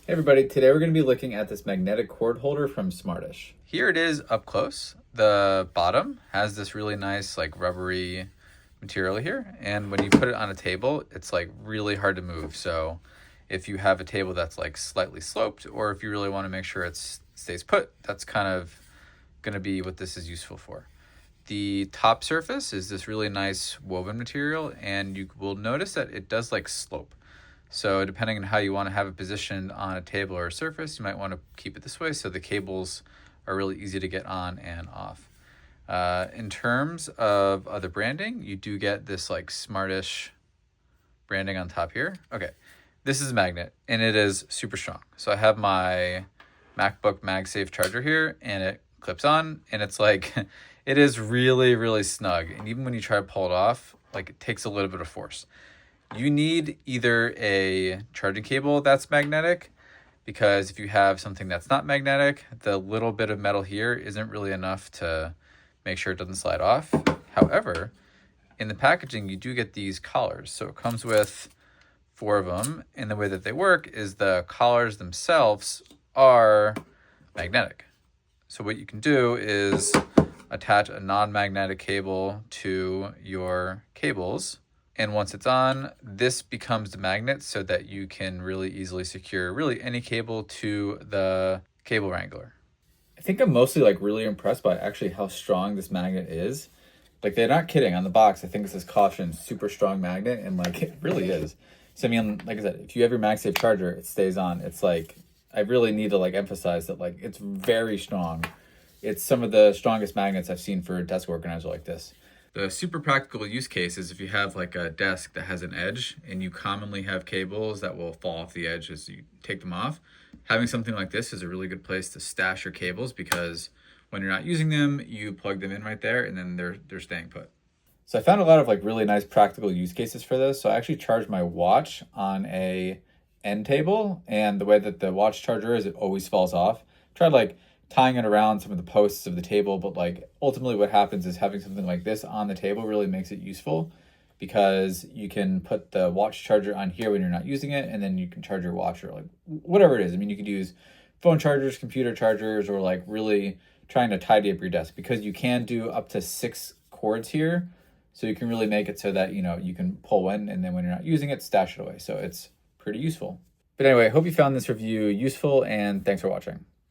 Hey everybody, today we're going to be looking at this magnetic cord holder from Smartish. Here it is up close. The bottom has this really nice like rubbery material here, and when you put it on a table, it's like really hard to move. So if you have a table that's like slightly sloped, or if you really want to make sure it stays put, that's kind of going to be what this is useful for. The top surface is this really nice woven material, and you will notice that it does like slope. So depending on how you want to have it positioned on a table or a surface, you might want to keep it this way so the cables are really easy to get on and off. In terms of other branding, you do get this like Smartish branding on top here. Okay, this is a magnet and it is super strong. So I have my MacBook MagSafe charger here and it clips on and it's like, it is really, really snug. And even when you try to pull it off, like it takes a little bit of force. You need either a charging cable that's magnetic, because if you have something that's not magnetic, the little bit of metal here isn't really enough to make sure it doesn't slide off. However, in the packaging, you do get these collars. So it comes with 4 of them, and the way that they work is the collars themselves are magnetic. So what you can do is attach a non-magnetic cable to your cables, and once it's on, this becomes the magnet so that you can really easily secure really any cable to the cable Wrangler. I think I'm mostly like really impressed by actually how strong this magnet is. Like they're not kidding on the box. I think it says caution, super strong magnet, and like it really is. So I mean, like I said, if you have your MagSafe charger, it stays on. It's like, I really need to like emphasize that like it's very strong. It's some of the strongest magnets I've seen for a desk organizer like this. The super practical use case is if you have like a desk that has an edge and you commonly have cables that will fall off the edge as you take them off, having something like this is a really good place to stash your cables, because when you're not using them, you plug them in right there and then they're staying put. So I found a lot of like really nice practical use cases for this. So I actually charged my watch on a end table, and the way that the watch charger is, it always falls off. Tried like tying it around some of the posts of the table, but like ultimately what happens is having something like this on the table really makes it useful, because you can put the watch charger on here when you're not using it, and then you can charge your watch or like whatever it is. I mean, you could use phone chargers, computer chargers, or like really trying to tidy up your desk, because you can do up to 6 cords here. So you can really make it so that, you know, you can pull one and then when you're not using it, stash it away. So it's pretty useful. But anyway, I hope you found this review useful, and thanks for watching.